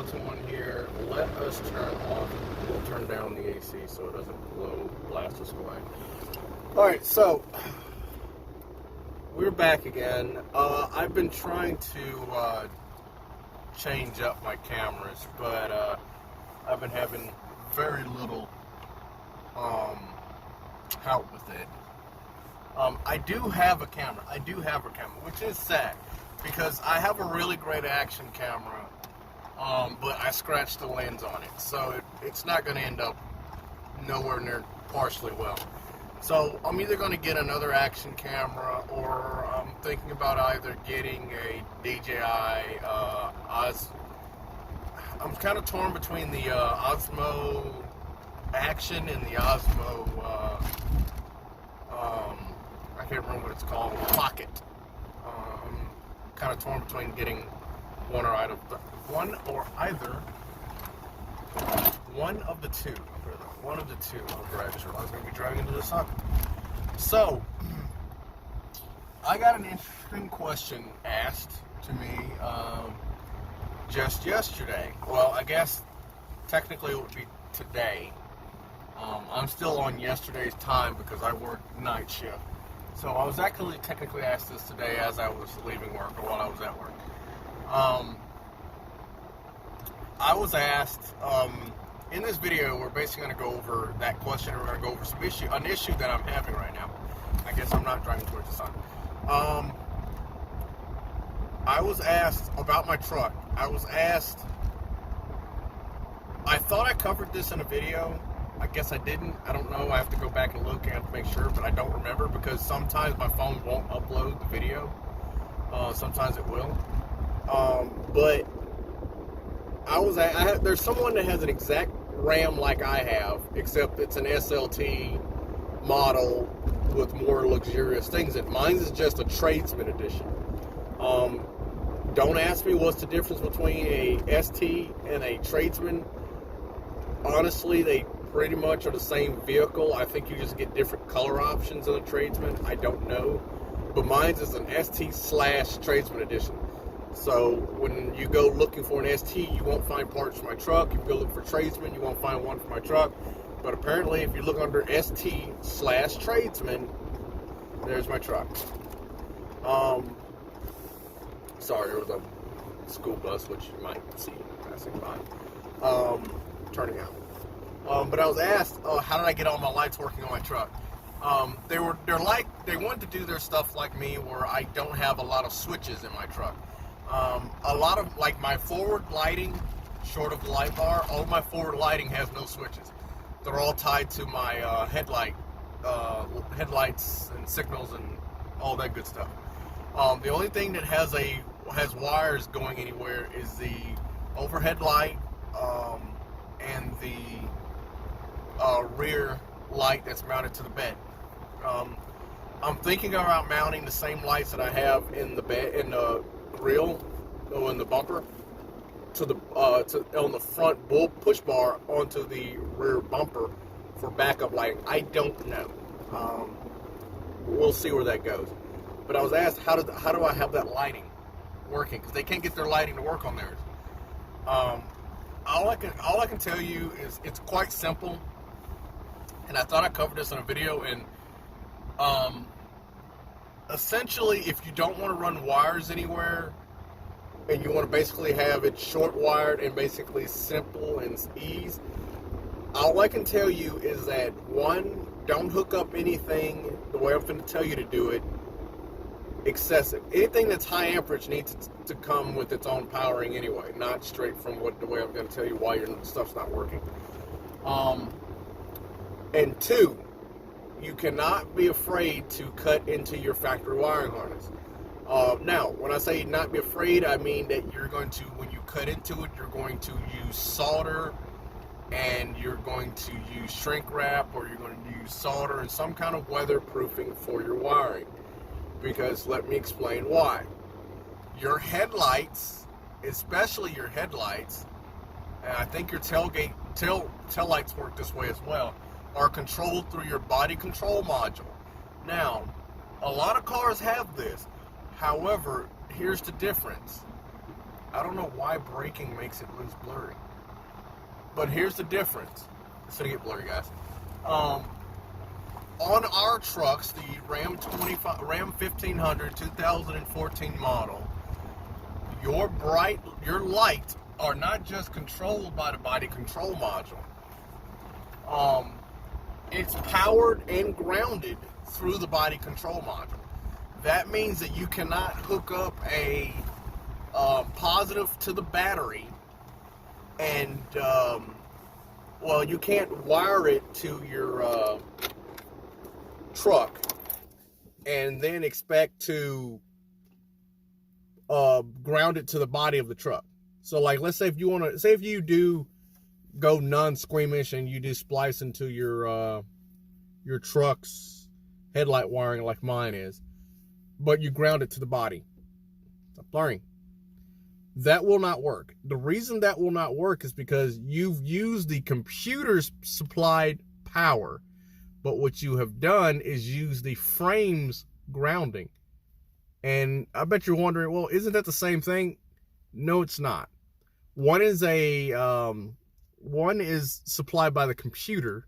bottom one here. Let us turn off. We'll turn down the AC so it doesn't blow, blast us away. Alright, so we're back again. I've been trying to change up my cameras, but I've been having very little help with it. I do have a camera. Which is sad because I have a really great action camera, but I scratched the lens on it, so it's not going to end up nowhere near partially well. So I'm either going to get another action camera, or I'm thinking about either getting a DJI I'm kind of torn between the Osmo Action and the Osmo I can't remember what it's called, Pocket. Kind of torn between getting one or either of the two. One of the two. Oh, I just realized I'm going to be driving into the sun. So, I got an interesting question asked to me just yesterday. Well, I guess technically it would be today. I'm still on yesterday's time because I work night shift. So I was actually technically asked this today as I was leaving work, or while I was at work. I was asked, in this video, we're basically going to go over that question, and we're going to go over an issue that I'm having right now. I guess I'm not driving towards the sun. I was asked about my truck. I thought I covered this in a video. I guess I didn't. I don't know. I have to go back and look and make sure, but I don't remember because sometimes my phone won't upload the video. Sometimes it will. But there's someone that has an exact Ram like I have, except it's an SLT model with more luxurious things. And mine is just a tradesman edition. Don't ask me what's the difference between a ST and a tradesman. Honestly, they pretty much are the same vehicle. I think you just get different color options in a tradesman. I don't know. But mine is an ST/tradesman edition. So when you go looking for an ST, you won't find parts for my truck. If you go look for tradesman, you won't find one for my truck. But apparently, if you look under ST/tradesman, there's my truck. Sorry, there was a school bus, which you might see passing by, turning out. But I was asked, how did I get all my lights working on my truck? They wanted to do their stuff like me, where I don't have a lot of switches in my truck. A lot of, like, my forward lighting, short of the light bar, all of my forward lighting has no switches. They're all tied to my headlights and signals and all that good stuff. The only thing that has wires going anywhere is the overhead light and the rear light that's mounted to the bed. I'm thinking about mounting the same lights that I have in the bed, in the grill, or in the bumper, on the front push bar onto the rear bumper for backup lighting. I don't know. We'll see where that goes. But I was asked, how do I have that lighting working? Because they can't get their lighting to work on theirs. All I can tell you is it's quite simple. And I thought I covered this in a video. And essentially, if you don't want to run wires anywhere, and you want to basically have it short wired and basically simple and ease, all I can tell you is that, one, don't hook up anything the way I'm going to tell you to do it excessive. Anything that's high amperage needs to come with its own powering anyway, not straight from the way I'm going to tell you why your stuff's not working. And two, you cannot be afraid to cut into your factory wiring harness. Now, when I say not be afraid, I mean that you're going to, when you cut into it, you're going to use solder, and you're going to use shrink wrap, or you're going to use solder and some kind of weatherproofing for your wiring. Because let me explain why. Your headlights, especially your headlights, and I think your tail lights work this way as well, are controlled through your body control module. Now, a lot of cars have this. However, here's the difference. I don't know why braking makes it lose blurry. But here's the difference. It's gonna get blurry, guys. On our trucks, the Ram 1500 2014 model, your lights are not just controlled by the body control module. It's powered and grounded through the body control module. That means that you cannot hook up a positive to the battery and you can't wire it to your truck and then expect to ground it to the body of the truck. So like, let's say if you do go non-squeamish and you do splice into your truck's headlight wiring like mine is, but you ground it to the body. Stop blurring. That will not work. The reason that will not work is because you've used the computer's supplied power, but what you have done is use the frame's grounding. And I bet you're wondering, well, isn't that the same thing? No, it's not. One is supplied by the computer,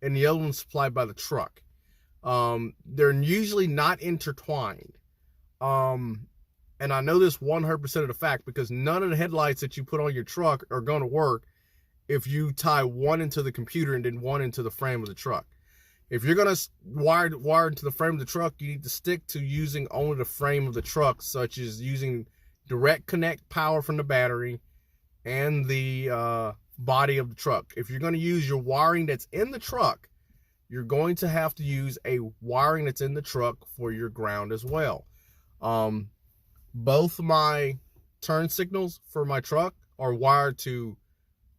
and the other one's supplied by the truck. They're usually not intertwined. And I know this 100% of the fact because none of the headlights that you put on your truck are going to work if you tie one into the computer and then one into the frame of the truck. If you're going to wire into the frame of the truck, you need to stick to using only the frame of the truck, such as using direct connect power from the battery and the body of the truck. If you're going to use your wiring that's in the truck, you're going to have to use a wiring that's in the truck for your ground as well. Both my turn signals for my truck are wired to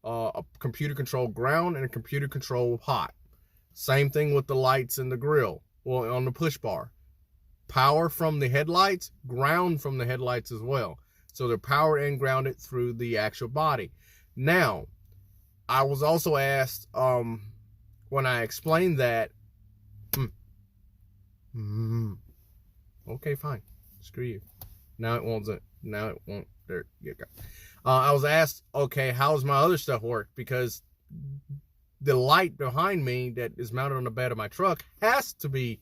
a computer controlled ground and a computer controlled hot. Same thing with the lights and the grill, well, on the push bar. Power from the headlights, ground from the headlights as well. So they're powered and grounded through the actual body. Now, I was also asked when I explained that, okay, fine, screw you. Now it won't. There you go. I was asked, okay, how's my other stuff work? Because the light behind me that is mounted on the bed of my truck has to be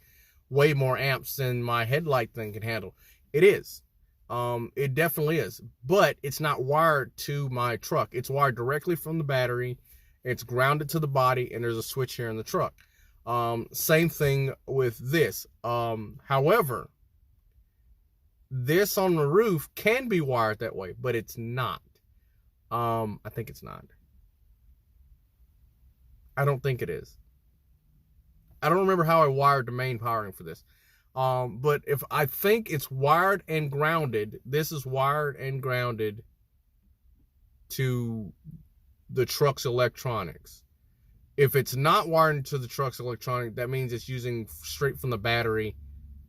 way more amps than my headlight thing can handle. It is. It definitely is. But it's not wired to my truck. It's wired directly from the battery. It's grounded to the body, and there's a switch here in the truck. Same thing with this. However, this on the roof can be wired that way, but it's not. I think it's not. I don't think it is. I don't remember how I wired the main powering for this. But if I think it's wired and grounded, this is wired and grounded to the truck's electronics. If it's not wired to the truck's electronic, that means it's using straight from the battery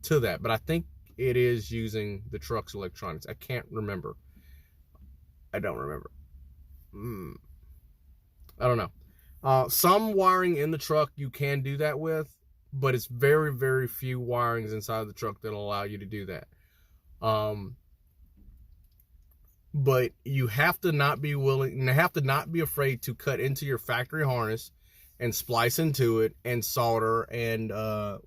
to that. But I think it is using the truck's electronics. I can't remember. I don't remember. I don't know. Some wiring in the truck you can do that with, but it's very, very few wirings inside the truck that will allow you to do that. But you have to not be afraid to cut into your factory harness and splice into it and solder and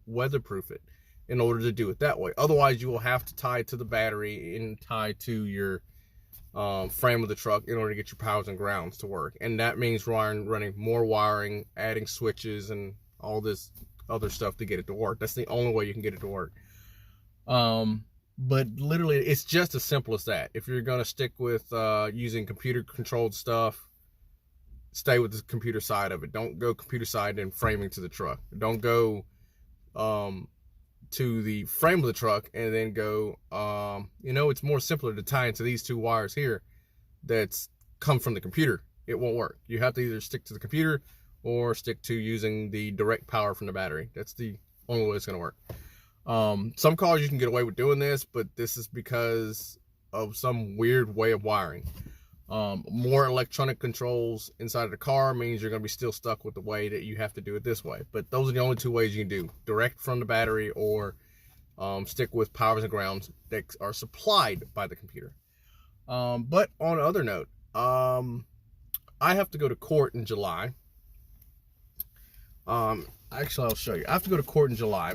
weatherproof it in order to do it that way. Otherwise, you will have to tie it to the battery and tie to your frame of the truck in order to get your powers and grounds to work. And that means running more wiring, adding switches, and all this other stuff to get it to work. That's the only way you can get it to work. But literally, it's just as simple as that. If you're going to stick with using computer-controlled stuff, stay with the computer side of it. Don't go computer side and framing to the truck. Don't go to the frame of the truck and then go, it's more simpler to tie into these two wires here that's come from the computer. It won't work. You have to either stick to the computer or stick to using the direct power from the battery. That's the only way it's going to work. Some cars you can get away with doing this, but this is because of some weird way of wiring. More electronic controls inside of the car means you're going to be still stuck with the way that you have to do it this way. But those are the only two ways you can do: direct from the battery or stick with powers and grounds that are supplied by the computer. But on another note, I have to go to court in July. Actually, I'll show you. I have to go to court in July,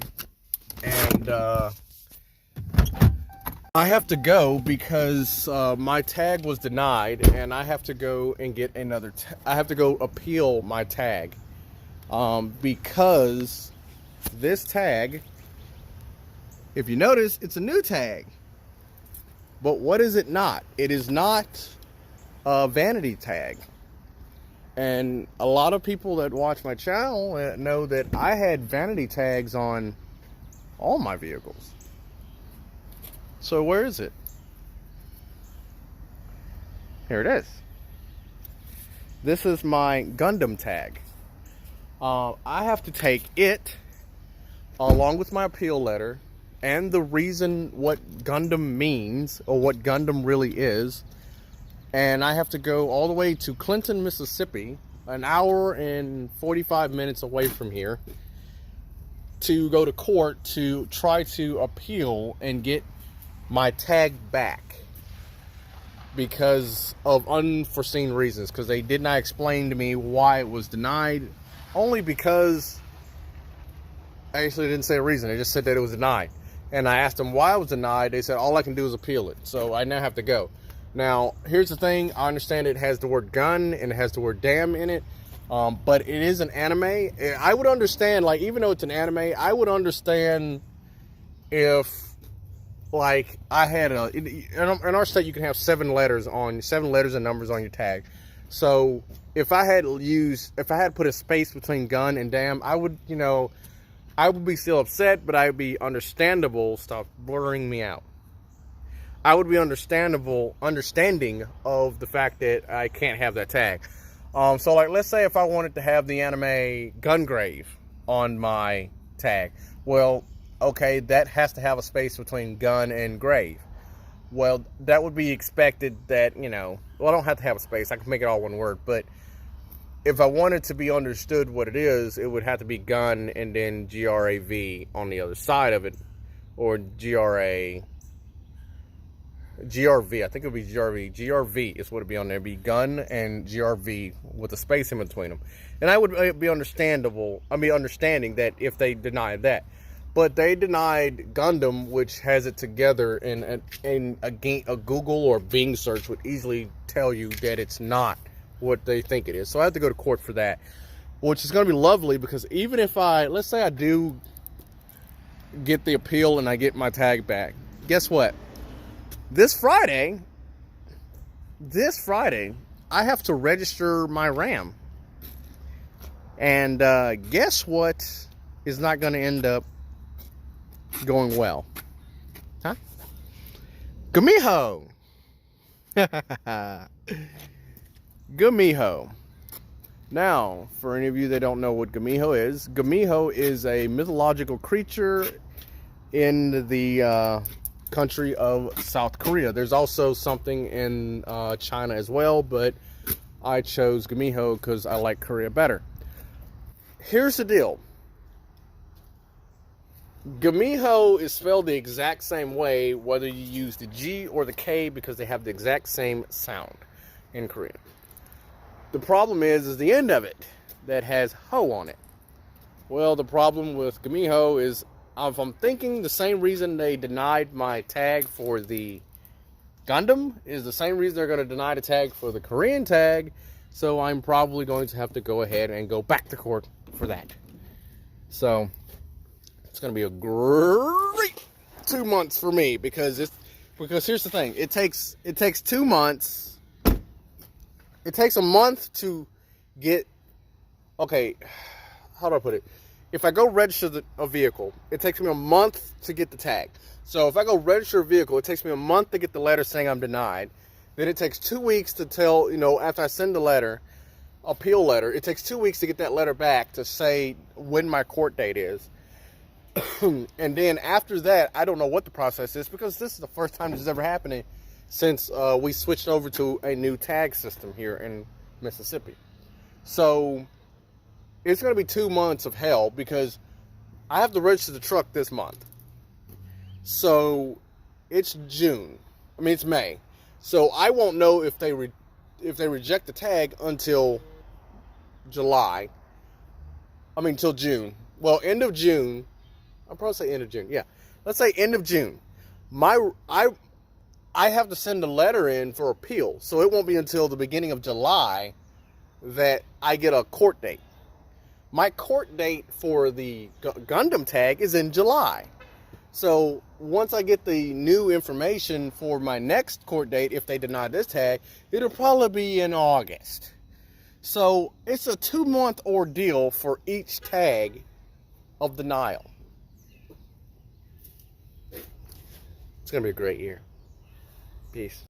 and I have to go because my tag was denied, and I have to go and get another. I have to go appeal my tag because this tag, if you notice, it's a new tag. But what is it not? It is not a vanity tag. And a lot of people that watch my channel know that I had vanity tags on all my vehicles. So where is it? Here it is. This is my Gundam tag. I have to take it along with my appeal letter and the reason what Gundam means or what Gundam really is. And I have to go all the way to Clinton, Mississippi, an hour and 45 minutes away from here, to go to court to try to appeal and get my tag back because of unforeseen reasons, because they did not explain to me why it was denied, only because I actually didn't say a reason. They just said that it was denied. And I asked them why it was denied. They said all I can do is appeal it. So I now have to go. Now, here's the thing. I understand it has the word gun and it has the word damn in it. But it is an anime. I would understand, like, even though it's an anime, I would understand if, like, I had in our state, you can have 7 letters and numbers on your tag. So if I had put a space between gun and damn, I would, I would be still upset, but I would be understandable. Stop blurring me out. I would be understanding of the fact that I can't have that tag. So like, let's say if I wanted to have the anime Gungrave on my tag. Well, okay, that has to have a space between gun and grave. Well, that would be expected that, well, I don't have to have a space. I can make it all one word. But if I wanted to be understood what it is, it would have to be gun and then GRAV on the other side of it. Or GRV, I think it would be GRV. GRV is what it would be on there. It'd be gun and GRV with a space in between them. And I would be understanding that if they denied that. But they denied Gundam, which has it together, and a Google or Bing search would easily tell you that it's not what they think it is. So I have to go to court for that, which is going to be lovely, because even if let's say I do get the appeal and I get my tag back, guess what? This Friday, I have to register my Ram. And guess what is not going to end up going well? Huh? Gumiho. Gumiho. Now, for any of you that don't know what Gumiho is a mythological creature in the country of South Korea. There's also something in China as well, but I chose Gumiho because I like Korea better. Here's the deal. Gumiho is spelled the exact same way whether you use the G or the K, because they have the exact same sound in Korean. The problem is the end of it that has ho on it. Well, the problem with Gumiho is, if I'm thinking, the same reason they denied my tag for the Gundam is the same reason they're going to deny the tag for the Korean tag. So I'm probably going to have to go ahead and go back to court for that. So it's going to be a great 2 months for me, because here's the thing. It takes 2 months. It takes a month to get, okay, how do I put it? If I go register a vehicle, it takes me a month to get the tag. So if I go register a vehicle, it takes me a month to get the letter saying I'm denied. Then it takes 2 weeks to tell, after I send the letter, appeal letter, it takes 2 weeks to get that letter back to say when my court date is. And then after that, I don't know what the process is, because this is the first time this is ever happening since we switched over to a new tag system here in Mississippi. So it's going to be 2 months of hell, because I have to register the truck this month. So it's May. So I won't know if they reject the tag until July. I mean, till June. Well, end of June. I'll probably say end of June. Yeah, let's say end of June. I have to send a letter in for appeal, so it won't be until the beginning of July that I get a court date. My court date for the Gundam tag is in July. So once I get the new information for my next court date, if they deny this tag, it'll probably be in August. So it's a 2-month ordeal for each tag of denial. It's going to be a great year. Peace.